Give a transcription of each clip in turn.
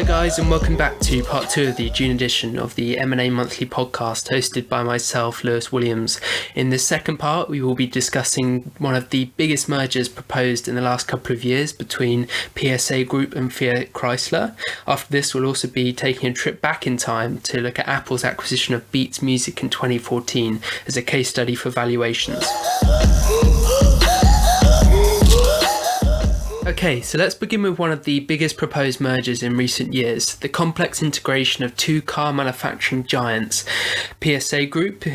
Hi guys, and welcome back to part 2 of the June edition of the M&A Monthly podcast hosted by myself, Lewis Williams. In this second part, we will be discussing one of the biggest mergers proposed in the last couple of years between PSA Group and Fiat Chrysler. After this, we'll also be taking a trip back in time to look at Apple's acquisition of Beats Music in 2014 as a case study for valuations. Okay, so let's begin with one of the biggest proposed mergers in recent years, the complex integration of two car manufacturing giants, PSA Group,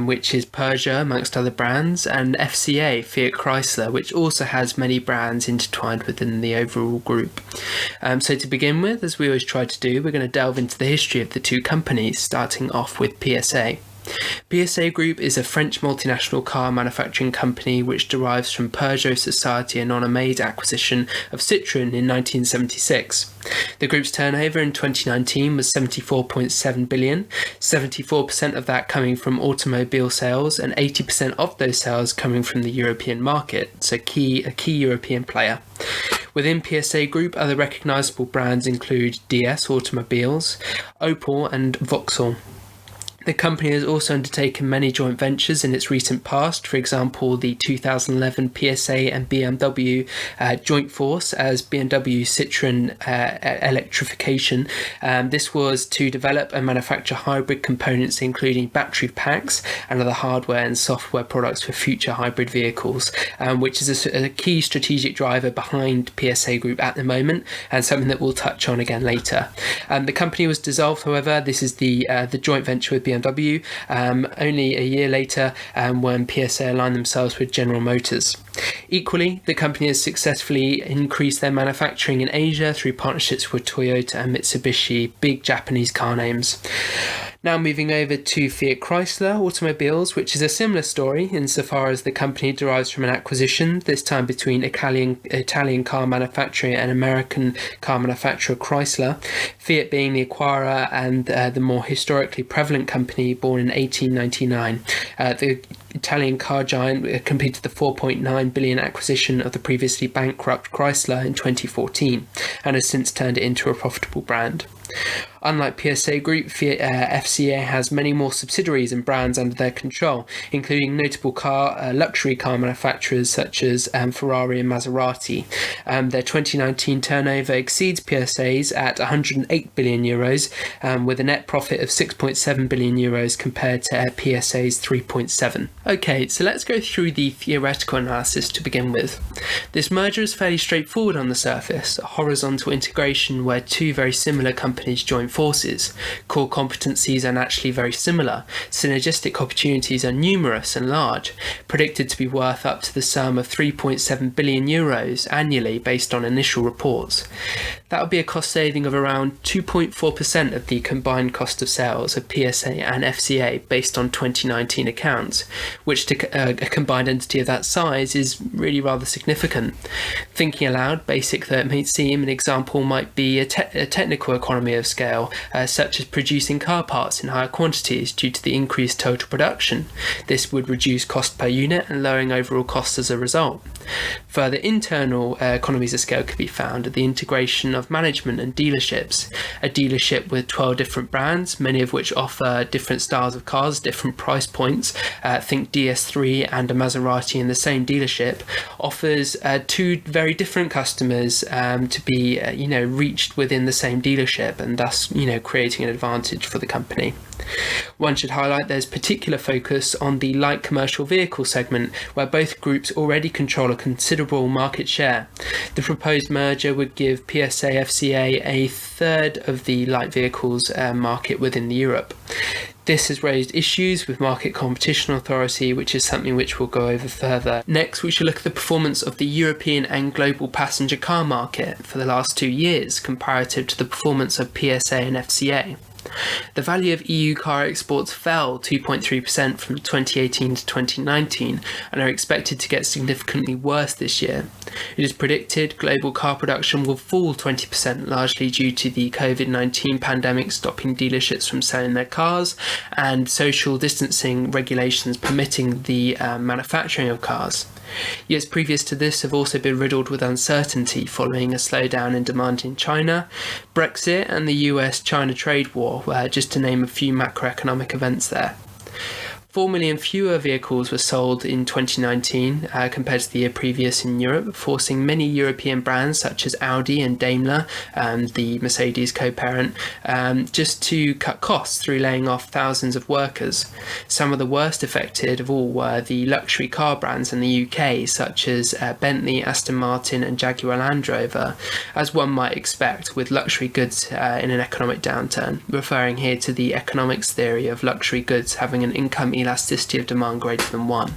which is Peugeot amongst other brands, and FCA, Fiat Chrysler, which also has many brands intertwined within the overall group. So to begin with, as we always try to do, we're going to delve into the history of the two companies, starting off with PSA. PSA Group is a French multinational car manufacturing company which derives from Peugeot Society Anonymé's acquisition of Citroën in 1976. The group's turnover in 2019 was 74.7 billion, 74% of that coming from automobile sales and 80% of those sales coming from the European market, so a key European player. Within PSA Group, other recognisable brands include DS Automobiles, Opel and Vauxhall. The company has also undertaken many joint ventures in its recent past, for example, the 2011 PSA and BMW joint force as BMW Citroën electrification. This was to develop and manufacture hybrid components, including battery packs and other hardware and software products for future hybrid vehicles, which is a key strategic driver behind PSA Group at the moment, and something that we'll touch on again later. The company was dissolved, however. This is the joint venture with BMW, only a year later when PSA aligned themselves with General Motors. Equally, the company has successfully increased their manufacturing in Asia through partnerships with Toyota and Mitsubishi, big Japanese car names. Now moving over to Fiat Chrysler Automobiles, which is a similar story insofar as the company derives from an acquisition, this time between Italian car manufacturer and American car manufacturer Chrysler, Fiat being the acquirer and the more historically prevalent company born in 1899. The Italian car giant completed the 4.9 billion acquisition of the previously bankrupt Chrysler in 2014 and has since turned it into a profitable brand. Unlike PSA Group, FCA has many more subsidiaries and brands under their control, including notable luxury car manufacturers such as Ferrari and Maserati. Their 2019 turnover exceeds PSA's at 108 billion euros, with a net profit of 6.7 billion euros compared to PSA's 3.7. Okay, so let's go through the theoretical analysis to begin with. This merger is fairly straightforward on the surface, a horizontal integration where two very similar companies join forces. Core competencies are naturally very similar. Synergistic opportunities are numerous and large, predicted to be worth up to the sum of 3.7 billion euros annually based on initial reports. That would be a cost saving of around 2.4% of the combined cost of sales of PSA and FCA based on 2019 accounts, which to a combined entity of that size is really rather significant. Thinking aloud, basic though it may seem, an example might be a technical economy of scale, such as producing car parts in higher quantities due to the increased total production. This would reduce cost per unit and lowering overall costs as a result. Further internal economies of scale could be found at the integration of management and dealerships. A dealership with 12 different brands, many of which offer different styles of cars, different price points, think DS3 and a Maserati in the same dealership, offers two very different customers to be reached within the same dealership, and thus creating an advantage for the company. One should highlight there's particular focus on the light commercial vehicle segment, where both groups already control a considerable market share. The proposed merger would give PSA FCA a third of the light vehicles market within Europe. This has raised issues with Market Competition Authority, which is something which we'll go over further. Next, we shall look at the performance of the European and global passenger car market for the last 2 years, comparative to the performance of PSA and FCA. The value of EU car exports fell 2.3% from 2018 to 2019 and are expected to get significantly worse this year. It is predicted global car production will fall 20%, largely due to the COVID-19 pandemic stopping dealerships from selling their cars and social distancing regulations permitting the manufacturing of cars. Years previous to this have also been riddled with uncertainty following a slowdown in demand in China, Brexit and the US-China trade war, just to name a few macroeconomic events there. 4 million fewer vehicles were sold in 2019 compared to the year previous in Europe, forcing many European brands such as Audi and Daimler, the Mercedes co-parent, just to cut costs through laying off thousands of workers. Some of the worst affected of all were the luxury car brands in the UK, such as Bentley, Aston Martin and Jaguar Land Rover, as one might expect with luxury goods in an economic downturn, referring here to the economics theory of luxury goods having an income elasticity of demand greater than 1.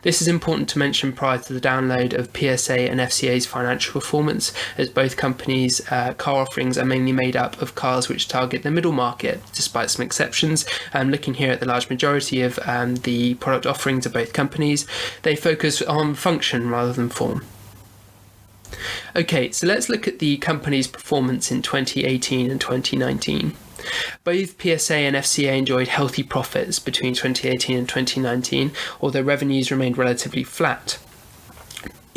This is important to mention prior to the download of PSA and FCA's financial performance, as both companies' car offerings are mainly made up of cars which target the middle market, despite some exceptions. Looking here at the large majority of the product offerings of both companies, they focus on function rather than form. Okay, so let's look at the company's performance in 2018 and 2019. Both PSA and FCA enjoyed healthy profits between 2018 and 2019, although revenues remained relatively flat.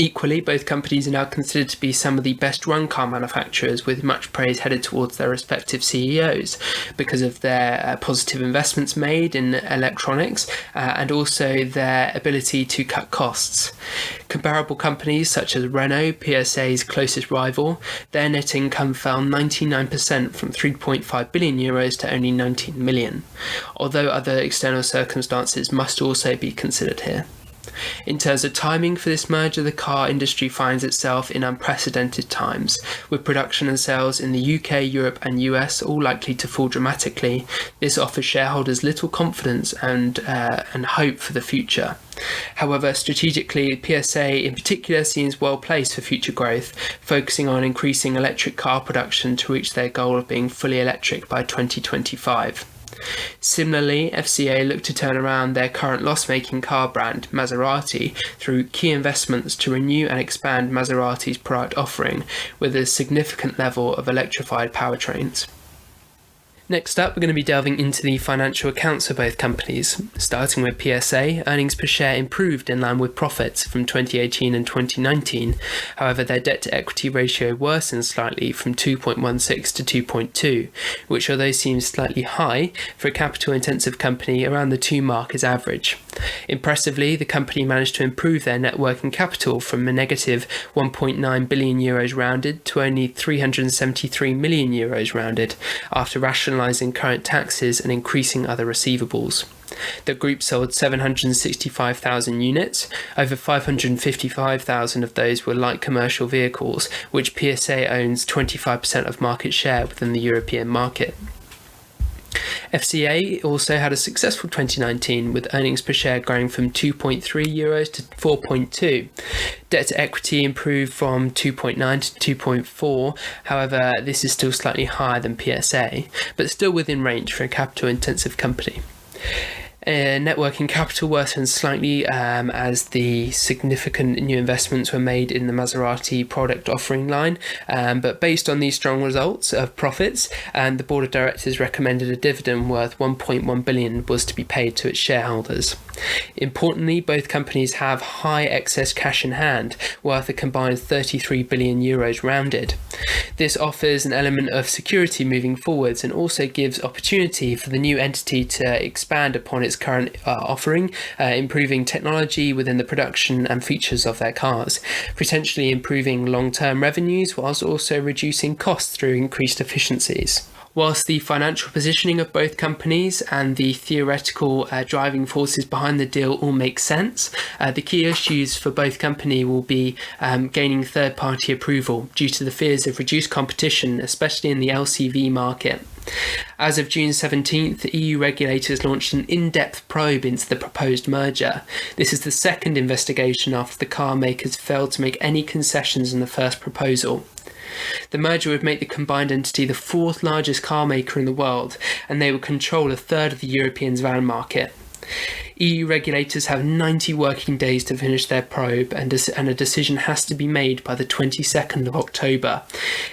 Equally, both companies are now considered to be some of the best-run car manufacturers, with much praise headed towards their respective CEOs because of their positive investments made in electronics and also their ability to cut costs. Comparable companies such as Renault, PSA's closest rival, their net income fell 99% from €3.5 billion to only 19 million, although other external circumstances must also be considered here. In terms of timing for this merger, the car industry finds itself in unprecedented times, with production and sales in the UK, Europe and US all likely to fall dramatically. This offers shareholders little confidence and hope for the future. However, strategically, PSA in particular seems well placed for future growth, focusing on increasing electric car production to reach their goal of being fully electric by 2025. Similarly, FCA looked to turn around their current loss-making car brand, Maserati, through key investments to renew and expand Maserati's product offering with a significant level of electrified powertrains. Next up, we're going to be delving into the financial accounts of both companies. Starting with PSA, earnings per share improved in line with profits from 2018 and 2019. However, their debt-to-equity ratio worsened slightly from 2.16 to 2.2, which although seems slightly high, for a capital-intensive company around the 2 mark is average. Impressively, the company managed to improve their net working capital from a negative €1.9 billion rounded to only €373 million rounded, after rationalising current taxes and increasing other receivables. The group sold 765,000 units, over 555,000 of those were light commercial vehicles, which PSA owns 25% of market share within the European market. FCA also had a successful 2019, with earnings per share growing from €2.3 to 4.2. Debt to equity improved from 2.9 to 2.4. However, this is still slightly higher than PSA, but still within range for a capital intensive company. Net working capital worsened slightly as the significant new investments were made in the Maserati product offering line, but based on these strong results of profits, the board of directors recommended a dividend worth €1.1 billion was to be paid to its shareholders. Importantly, both companies have high excess cash in hand, worth a combined €33 billion rounded. This offers an element of security moving forwards and also gives opportunity for the new entity to expand upon its current offering, improving technology within the production and features of their cars, potentially improving long-term revenues whilst also reducing costs through increased efficiencies. Whilst the financial positioning of both companies and the theoretical driving forces behind the deal all make sense, the key issues for both companies will be gaining third-party approval due to the fears of reduced competition, especially in the LCV market. As of June 17th, EU regulators launched an in-depth probe into the proposed merger. This is the second investigation after the car makers failed to make any concessions in the first proposal. The merger would make the combined entity the fourth largest car maker in the world, and they would control a third of the European van market. EU regulators have 90 working days to finish their probe, and a decision has to be made by the 22nd of October.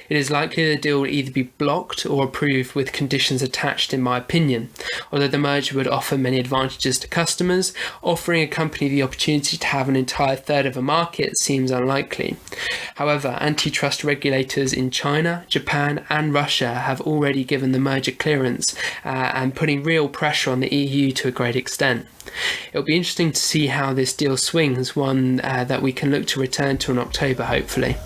It is likely the deal will either be blocked or approved with conditions attached, in my opinion. Although the merger would offer many advantages to customers, offering a company the opportunity to have an entire third of a market seems unlikely. However, antitrust regulators in China, Japan and Russia have already given the merger clearance and putting real pressure on the EU to a great extent. It'll be interesting to see how this deal swings, one that we can look to return to in October, hopefully.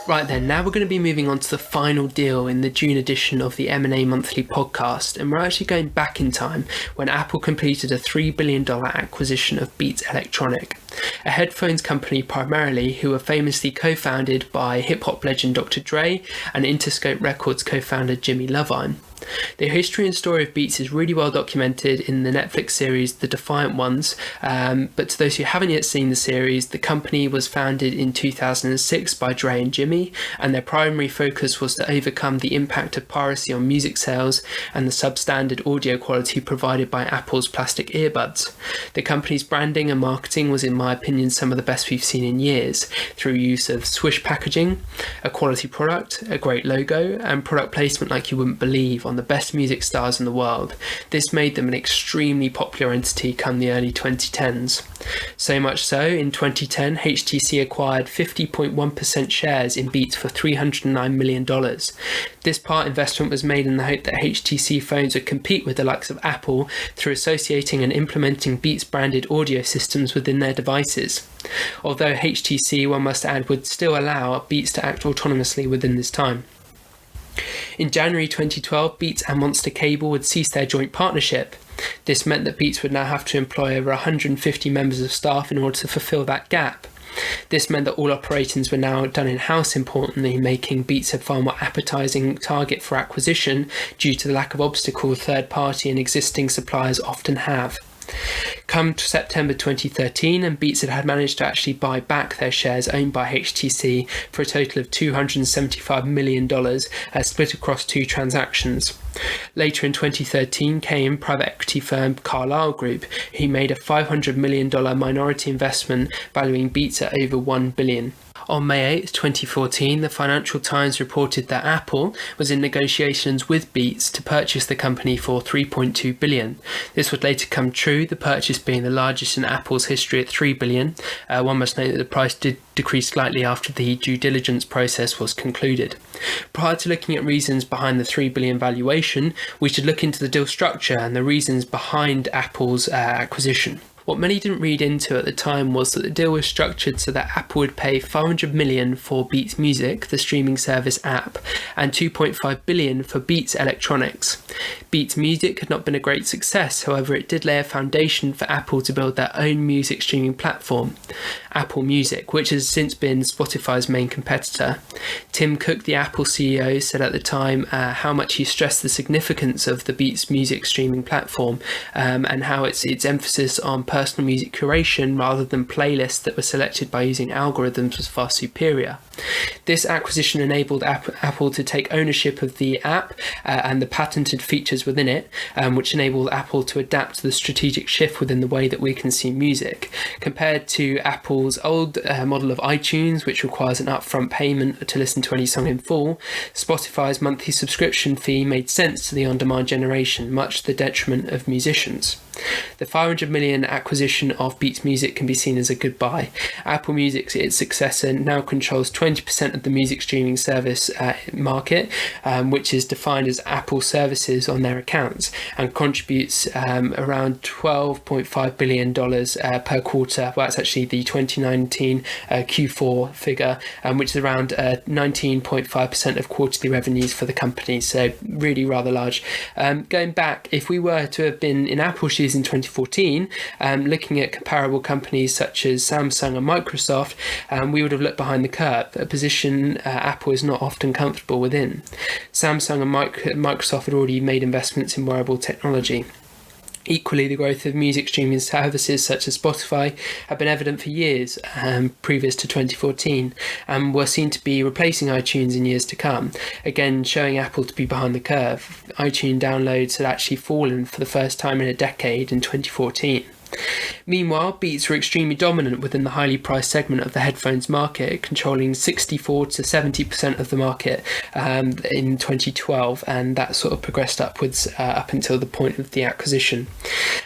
Right then, now we're going to be moving on to the final deal in the June edition of the M&A Monthly podcast, and we're actually going back in time when Apple completed a $3 billion acquisition of Beats Electronic, a headphones company primarily who were famously co-founded by hip-hop legend Dr. Dre and Interscope Records co-founder Jimmy Iovine. The history and story of Beats is really well documented in the Netflix series The Defiant Ones, but to those who haven't yet seen the series, the company was founded in 2006 by Dre and Jimmy, and their primary focus was to overcome the impact of piracy on music sales and the substandard audio quality provided by Apple's plastic earbuds. The company's branding and marketing was, in my opinion, some of the best we've seen in years, through use of swish packaging, a quality product, a great logo, and product placement like you wouldn't believe on the best music stars in the world. This made them an extremely popular entity come the early 2010s. So much so, in 2010, HTC acquired 50.1% shares in Beats for $309 million. This part investment was made in the hope that HTC phones would compete with the likes of Apple through associating and implementing Beats branded audio systems within their devices. Although HTC, one must add, would still allow Beats to act autonomously within this time. In January 2012, Beats and Monster Cable would cease their joint partnership. This meant that Beats would now have to employ over 150 members of staff in order to fulfill that gap. This meant that all operations were now done in-house, importantly, making Beats a far more appetising target for acquisition due to the lack of obstacle third-party and existing suppliers often have. Come September 2013, and Beats had managed to actually buy back their shares owned by HTC for a total of $275 million, split across two transactions. Later in 2013 came private equity firm Carlyle Group, who made a $500 million minority investment valuing Beats at over $1 billion. On May 8, 2014, the Financial Times reported that Apple was in negotiations with Beats to purchase the company for $3.2 billion. This would later come true, the purchase being the largest in Apple's history at $3 billion. One must note that the price did decrease slightly after the due diligence process was concluded. Prior to looking at reasons behind the $3 billion valuation, we should look into the deal structure and the reasons behind Apple's acquisition. What many didn't read into at the time was that the deal was structured so that Apple would pay $500 million for Beats Music, the streaming service app, and $2.5 billion for Beats Electronics. Beats Music had not been a great success, however it did lay a foundation for Apple to build their own music streaming platform, Apple Music, which has since been Spotify's main competitor. Tim Cook, the Apple CEO, said at the time how much he stressed the significance of the Beats Music streaming platform and how its emphasis on personal music curation rather than playlists that were selected by using algorithms was far superior. This acquisition enabled Apple to take ownership of the app and the patented features within it, which enabled Apple to adapt to the strategic shift within the way that we consume music. Compared to Apple's old model of iTunes, which requires an upfront payment to listen to any song in full, Spotify's monthly subscription fee made sense to the on-demand generation, much to the detriment of musicians. The $500 million acquisition of Beats Music can be seen as a good buy. Apple Music, its successor, now controls 20% of the music streaming service market, which is defined as Apple services on their accounts, and contributes around $12.5 billion per quarter. Well, that's actually the 2019 Q4 figure, which is around 19.5% of quarterly revenues for the company, so really rather large. Going back, if we were to have been in Apple's shoes strategies in 2014, looking at comparable companies such as Samsung and Microsoft, we would have looked behind the curve, a position Apple is not often comfortable within. Samsung and Microsoft had already made investments in wearable technology. Equally, the growth of music streaming services such as Spotify had been evident for years previous to 2014 and were seen to be replacing iTunes in years to come, again showing Apple to be behind the curve. iTunes downloads had actually fallen for the first time in a decade in 2014. Meanwhile, Beats were extremely dominant within the highly priced segment of the headphones market, controlling 64 to 70% of the market in 2012, and that sort of progressed upwards up until the point of the acquisition.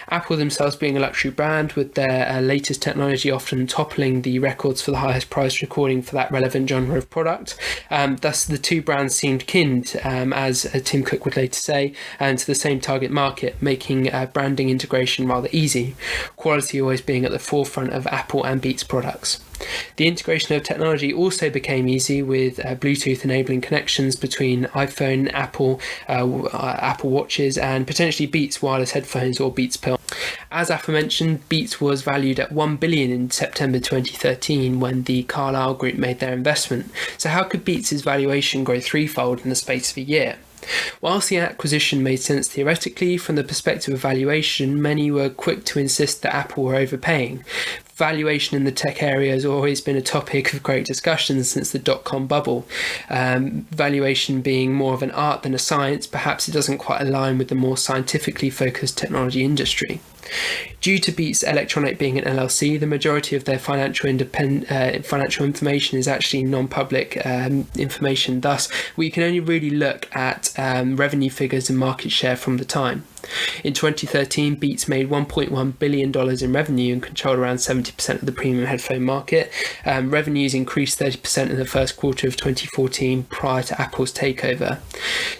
Apple themselves being a luxury brand with their latest technology often toppling the records for the highest priced recording for that relevant genre of product. Thus, the two brands seemed kin, as Tim Cook would later say, and to the same target market, making branding integration rather easy. Quality always being at the forefront of Apple and Beats products. The integration of technology also became easy with Bluetooth enabling connections between iPhone, Apple Watches and potentially Beats wireless headphones or Beats Pill. As aforementioned, Beats was valued at $1 billion in September 2013 when the Carlyle Group made their investment. So how could Beats' valuation grow threefold in the space of a year? Whilst the acquisition made sense theoretically, from the perspective of valuation, many were quick to insist that Apple were overpaying. Valuation in the tech area has always been a topic of great discussion since the dot-com bubble. Valuation being more of an art than a science, perhaps it doesn't quite align with the more scientifically focused technology industry. Due to Beats Electronic being an LLC, the majority of their financial information is actually non-public information. Thus, we can only really look at revenue figures and market share from the time. In 2013, Beats made $1.1 billion in revenue and controlled around 70% of the premium headphone market. Revenues increased 30% in the first quarter of 2014 prior to Apple's takeover.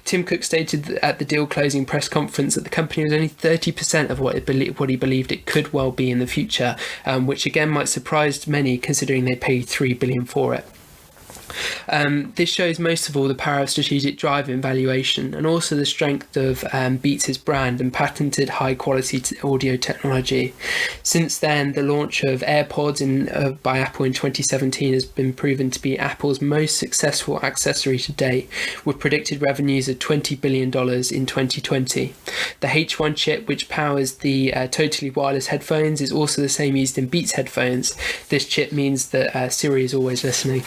Tim Cook stated at the deal closing press conference that the company was only 30% of what he believed it could well be in the future, which again might surprise many considering they paid $3 billion for it. This shows most of all the power of strategic drive in valuation and also the strength of Beats' brand and patented high quality audio technology. Since then, the launch of AirPods by Apple in 2017 has been proven to be Apple's most successful accessory to date, with predicted revenues of $20 billion in 2020. The H1 chip, which powers the totally wireless headphones, is also the same used in Beats headphones. This chip means that Siri is always listening.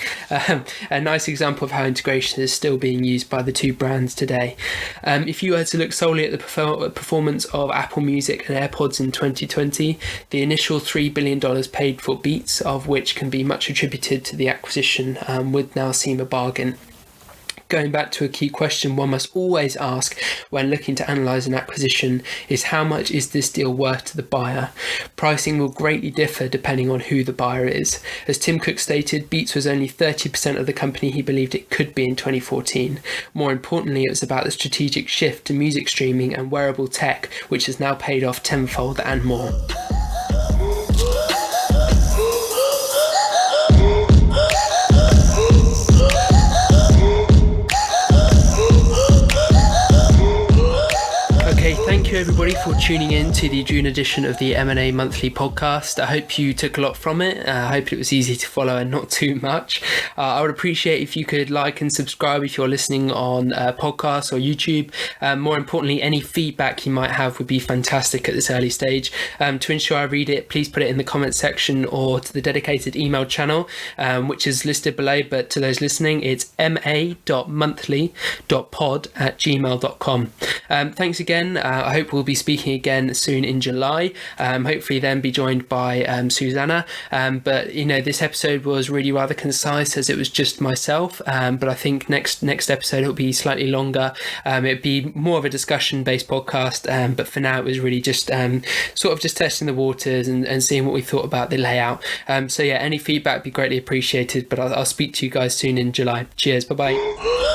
A nice example of how integration is still being used by the two brands today. If you were to look solely at the performance of Apple Music and AirPods in 2020, the initial $3 billion paid for Beats, of which can be much attributed to the acquisition, would now seem a bargain. Going back to a key question one must always ask when looking to analyse an acquisition is how much is this deal worth to the buyer? Pricing will greatly differ depending on who the buyer is. As Tim Cook stated, Beats was only 30% of the company he believed it could be in 2014. More importantly, it was about the strategic shift to music streaming and wearable tech, which has now paid off tenfold and more. Thank you everybody for tuning in to the June edition of the M&A Monthly podcast. I hope you took a lot from it. I hope it was easy to follow and not too much. I would appreciate if you could like and subscribe if you're listening on podcasts or YouTube. More importantly, any feedback you might have would be fantastic at this early stage. To ensure I read it, please put it in the comments section or to the dedicated email channel, which is listed below. But to those listening, it's ma.monthly.pod@gmail.com. Thanks again. I hope we'll be speaking again soon in July. Hopefully then be joined by Susanna. But this episode was really rather concise as it was just myself. But I think next episode it'll be slightly longer. It'll be more of a discussion based podcast. But for now it was really just sort of just testing the waters and seeing what we thought about the layout. So yeah, any feedback would be greatly appreciated. But I'll speak to you guys soon in July. Cheers. Bye bye.